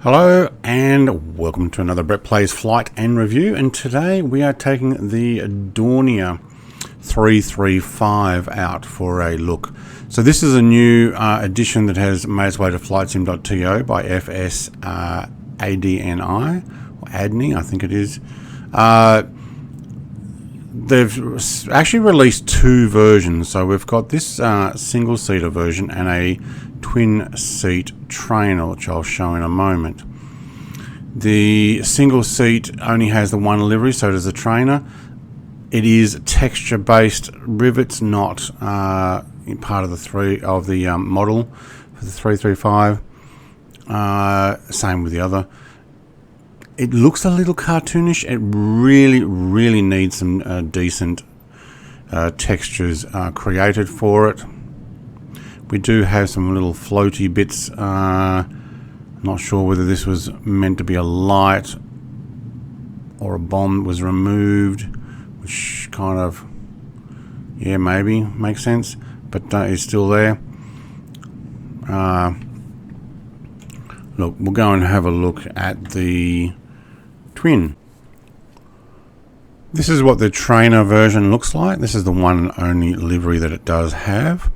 Hello and welcome to another Brett Plays Flight and Review, and today we are taking the Dornier 335 out for a look. So this is a new edition that has made its way to flightsim.to by FS ADNI, or ADNI I think it is. They've actually released two versions, so we've got this single-seater version and a twin-seat trainer, which I'll show in a moment. The single seat only has the one livery, so does the trainer. It is texture-based rivets, not part of the model for the 335. Same with the other. It looks a little cartoonish. It really needs some decent textures created for it. We do have some little floaty bits. Not sure whether this was meant to be a light or a bomb that was removed, which kind of, yeah, maybe makes sense, but it's still there. Look, we'll go and have a look at the twin. This is what the trainer version looks like. This is the one and only livery that it does have.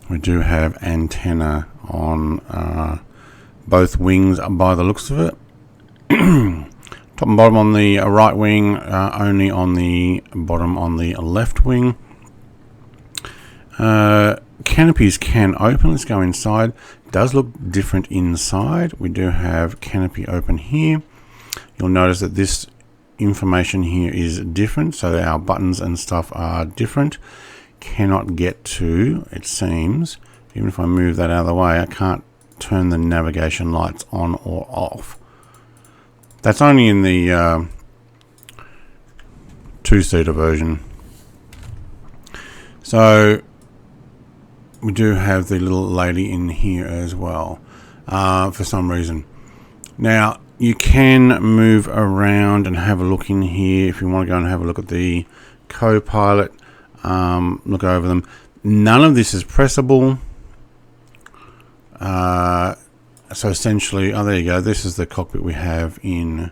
We do have antenna on both wings by the looks of it. Top and bottom on the right wing, only on the bottom on the left wing. Canopies can open. Let's go inside. It does look different inside. We do have canopy open here. You'll notice that this information here is different, so that our buttons and stuff are different. Cannot get to, it seems, even if I move that out of the way, I can't turn the navigation lights on or off. That's only in the two-seater version. So we do have the little lady in here as well, for some reason. Now you can move around and have a look in here if you want to go and have a look at the co-pilot. Look over them. None of this is pressable. So essentially, oh, there you go. This is the cockpit we have in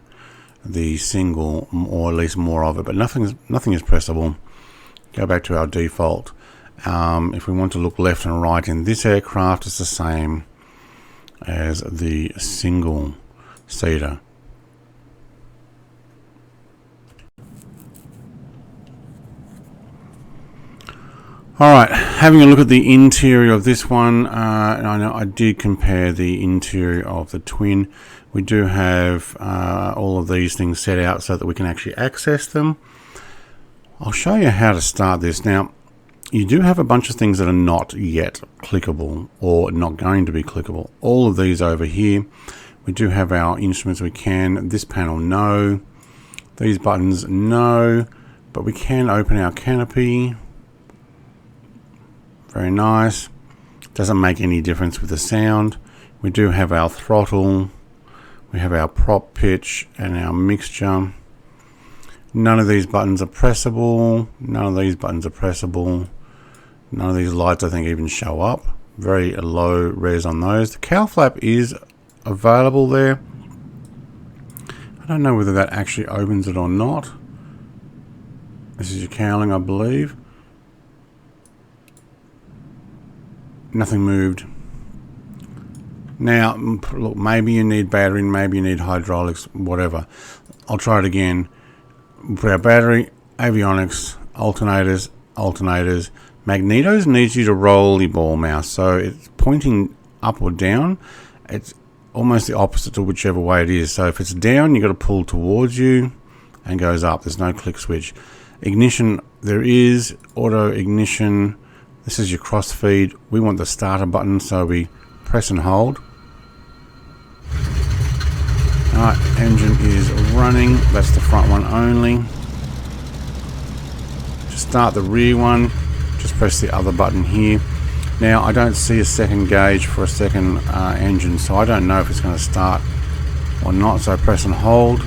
the single, or at least more of it, but nothing is pressable. Go back to our default. If we want to look left and right in this aircraft, it's the same as the single seater. Alright, having a look at the interior of this one, I know I did compare the interior of the twin. We do have all of these things set out so that we can actually access them. I'll show you how to start this. Now, you do have a bunch of things that are not yet clickable or not going to be clickable. All of these over here. We do have our instruments we can. This panel, no. These buttons, no. But we can open our canopy. Very nice. Doesn't make any difference with the sound. We do have our throttle. We have our prop pitch and our mixture. None of these buttons are pressable. None of these buttons are pressable. None of these lights I think even show up. Very low res on those. The cowl flap is available there. I don't know whether that actually opens it or not. This is your cowling, I believe. Nothing moved. Now, look, maybe you need battery, maybe you need hydraulics, whatever. I'll try it again. Put our battery, avionics, alternators. Magnetos needs you to roll the ball mouse, so it's pointing up or down. It's almost the opposite to whichever way it is. So if it's down, you've got to pull towards you and goes up. There's no click switch. Ignition, there is auto ignition. This is your cross feed. We want the starter button, so we press and hold. Alright, engine is running. That's the front one only. To start the rear one, just press the other button here. Now, I don't see a second gauge for a second engine, so I don't know if it's going to start or not. So I press and hold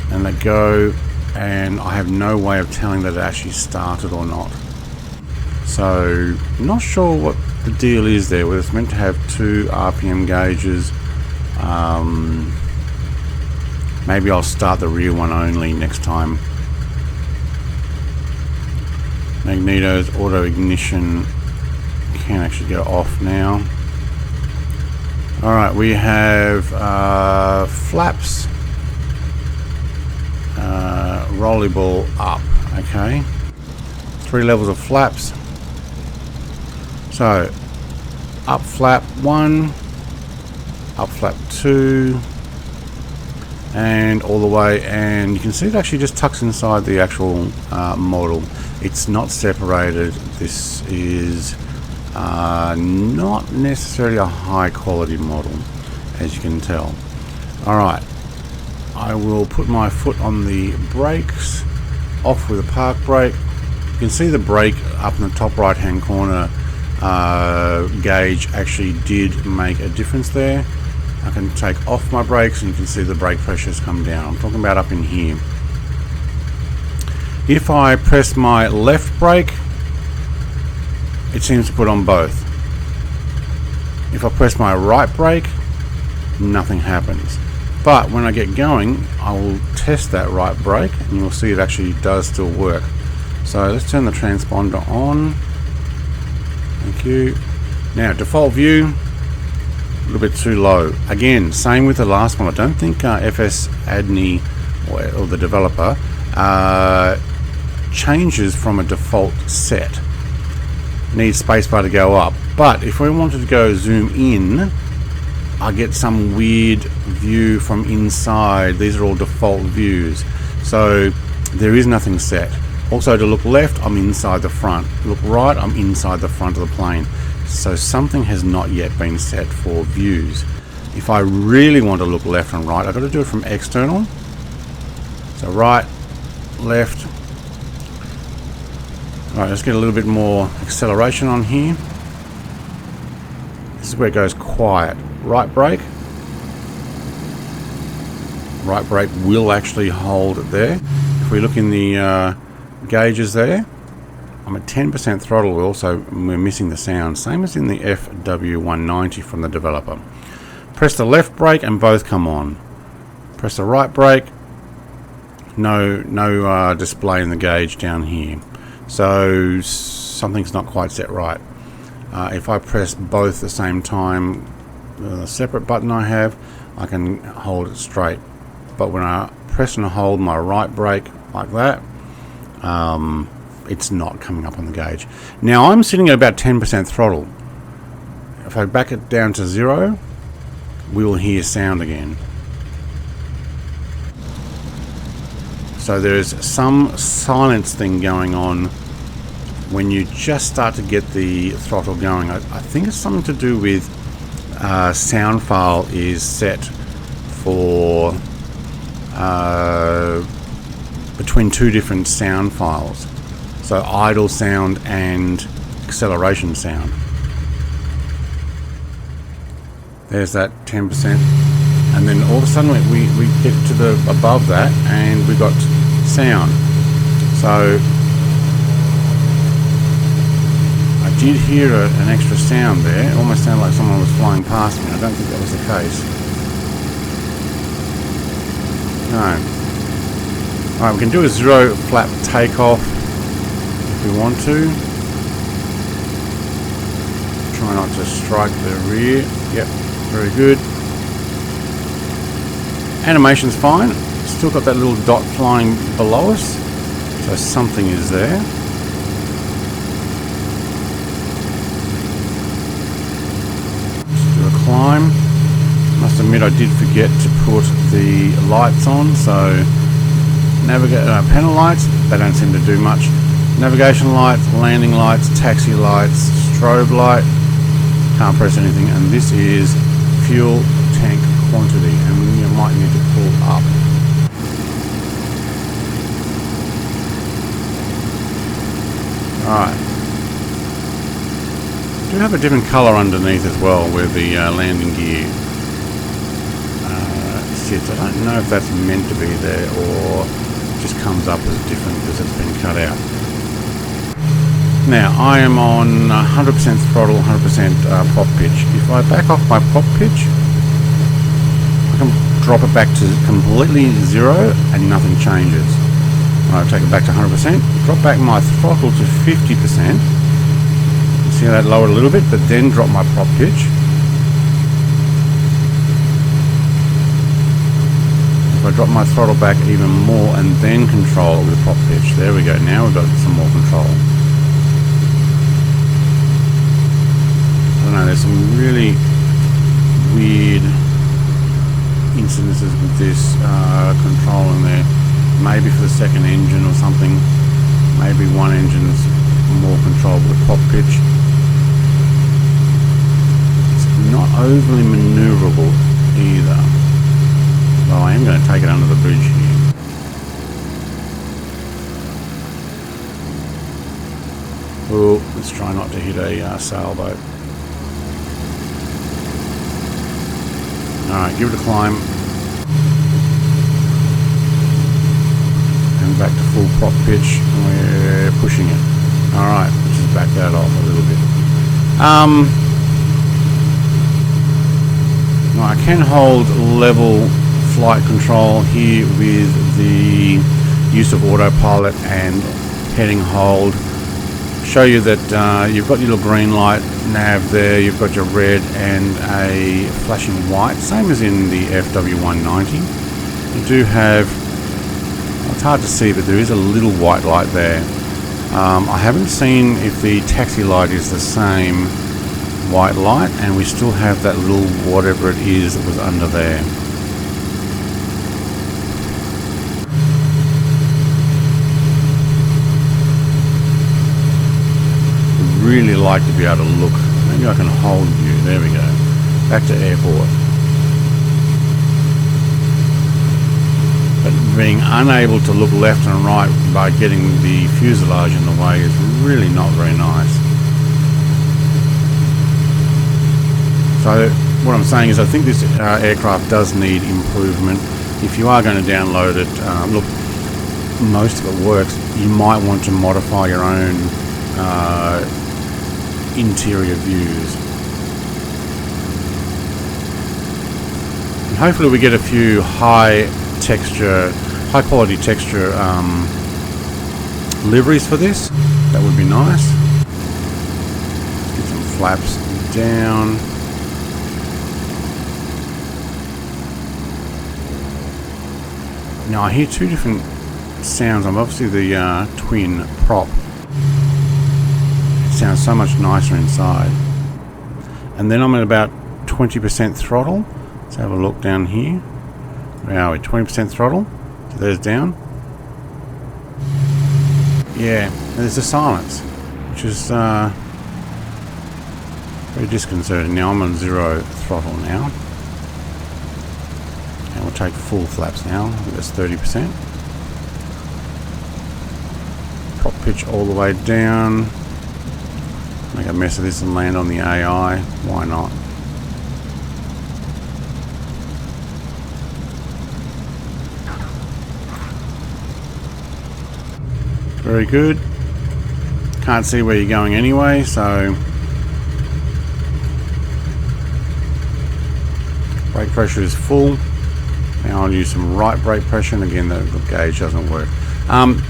and let go, and I have no way of telling that it actually started or not. So, not sure what the deal is there, whether it's meant to have two RPM gauges Maybe I'll start the rear one only next time. Magneto's auto ignition can actually go off now. Alright, we have flaps, rollable up. Okay, 3 levels of flaps. So up flap 1, up flap 2, and all the way, and you can see it actually just tucks inside the actual model. It's not separated. This is not necessarily a high quality model, as you can tell. Alright, I will put my foot on the brakes, off with a park brake. You can see the brake up in the top right hand corner gauge actually did make a difference there. I can take off my brakes and you can see the brake pressures come down. I'm talking about up in here. If I press my left brake, it seems to put on both. If I press my right brake, nothing happens. But when I get going, I will test that right brake and you'll see it actually does still work. So let's turn the transponder on. Thank you. Now, default view, a little bit too low. Again, same with the last one. I don't think FS Adney or the developer changes from a default set. Needs spacebar to go up. But if we wanted to go zoom in, I get some weird view from inside. These are all default views. So there is nothing set. Also, to look left, I'm inside the front. Look right, I'm inside the front of the plane. So something has not yet been set for views. If I really want to look left and right, I've got to do it from external. So right, left. Alright, let's get a little bit more acceleration on here. This is where it goes quiet. Right brake. Right brake will actually hold it there. If we look in the gauges there, I'm at 10% throttle. We're missing the sound, same as in the FW190 from the developer. Press the left brake and both come on. Press the right brake, no display in the gauge down here. So something's not quite set right. If I press both at the same time, the separate button I have, I can hold it straight. But when I press and hold my right brake like that, it's not coming up on the gauge. Now I'm sitting at about 10% throttle. If I back it down to 0, we will hear sound again. So there's some silence thing going on when you just start to get the throttle going. I think it's something to do with sound file is set for between 2 different sound files. So idle sound and acceleration sound. There's that 10%. And then all of a sudden we get to the above that and we got sound. So I did hear an extra sound there. It almost sounded like someone was flying past me. I don't think that was the case. No. Alright, we can do a 0 flap takeoff if we want to. Try not to strike the rear. Yep, very good. Animation's fine. Still got that little dot flying below us, so something is there. Let's do a climb. Must admit I did forget to put the lights on, so panel lights, they don't seem to do much. Navigation lights, landing lights, taxi lights, strobe light, can't press anything, and this is fuel tank quantity, and you might need to pull up. Alright. Do have a different colour underneath as well where the landing gear sits. I don't know if that's meant to be there or just comes up as different because it's been cut out. Now I am on 100% throttle, 100% pop pitch. If I back off my pop pitch, drop it back to completely 0 and nothing changes. I'll take it back to 100%, drop back my throttle to 50%. See how that lowered a little bit, but then drop my prop pitch. If I drop my throttle back even more and then control it with prop pitch. There we go, now we've got some more control. I don't know, there's some really weird incidences with this control in there. Maybe for the second engine or something. Maybe one engine's more control with prop pitch. It's not overly maneuverable either. Though I am going to take it under the bridge here. Oh, let's try not to hit a sailboat. Alright, give it a climb. And back to full prop pitch. And we're pushing it. Alright, let's just back that off a little bit. Now I can hold level flight control here with the use of autopilot and heading hold. Show you that you've got your little green light nav there, you've got your red and a flashing white, same as in the FW190. You do have, it's hard to see, but there is a little white light there. I haven't seen if the taxi light is the same white light, and we still have that little whatever it is that was under there. Really like to be able to look. Maybe I can hold you. There we go. Back to airport. But being unable to look left and right by getting the fuselage in the way is really not very nice. So what I'm saying is I think this aircraft does need improvement. If you are going to download it, look, most of it works. You might want to modify your own interior views. And hopefully we get a few high quality texture liveries for this. That would be nice. Let's get some flaps down. Now I hear two different sounds. I'm obviously the twin prop. Sounds so much nicer inside. And then I'm at about 20% throttle. Let's have a look down here. Where are we? 20% throttle. So there's down. Yeah, there's the silence, which is very disconcerting. Now I'm on 0 throttle now. And we'll take full flaps now. I think that's 30%. Prop pitch all the way down. Make a mess of this and land on the AI. Why not? Very good. Can't see where you're going anyway, so brake pressure is full. Now I'll use some right brake pressure, and again the gauge doesn't work.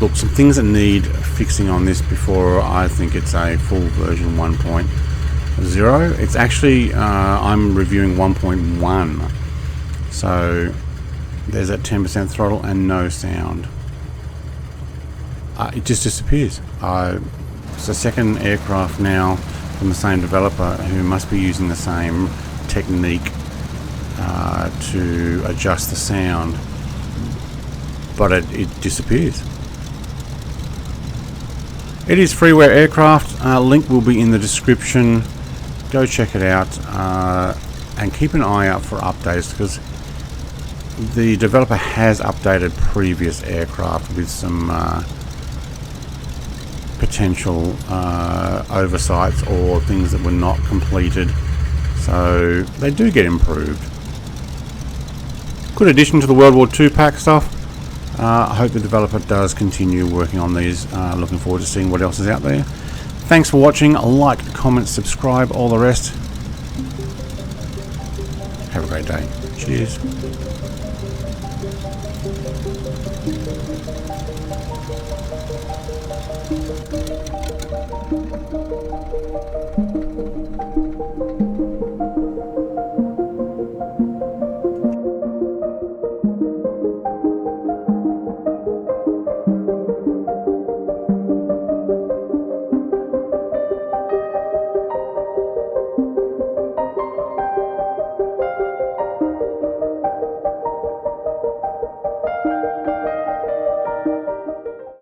Look, some things that need fixing on this before I think it's a full version 1.0. It's actually, I'm reviewing 1.1. So there's that 10% throttle and no sound. It just disappears. It's the second aircraft now from the same developer who must be using the same technique to adjust the sound. But it disappears. It is Freeware aircraft. Link will be in the description. Go check it out and keep an eye out for updates, because the developer has updated previous aircraft with some potential oversights or things that were not completed. So they do get improved. Good addition to the World War II pack stuff. I hope the developer does continue working on these. Looking forward to seeing what else is out there. Thanks for watching. Like, comment, subscribe, all the rest. Have a great day. Cheers.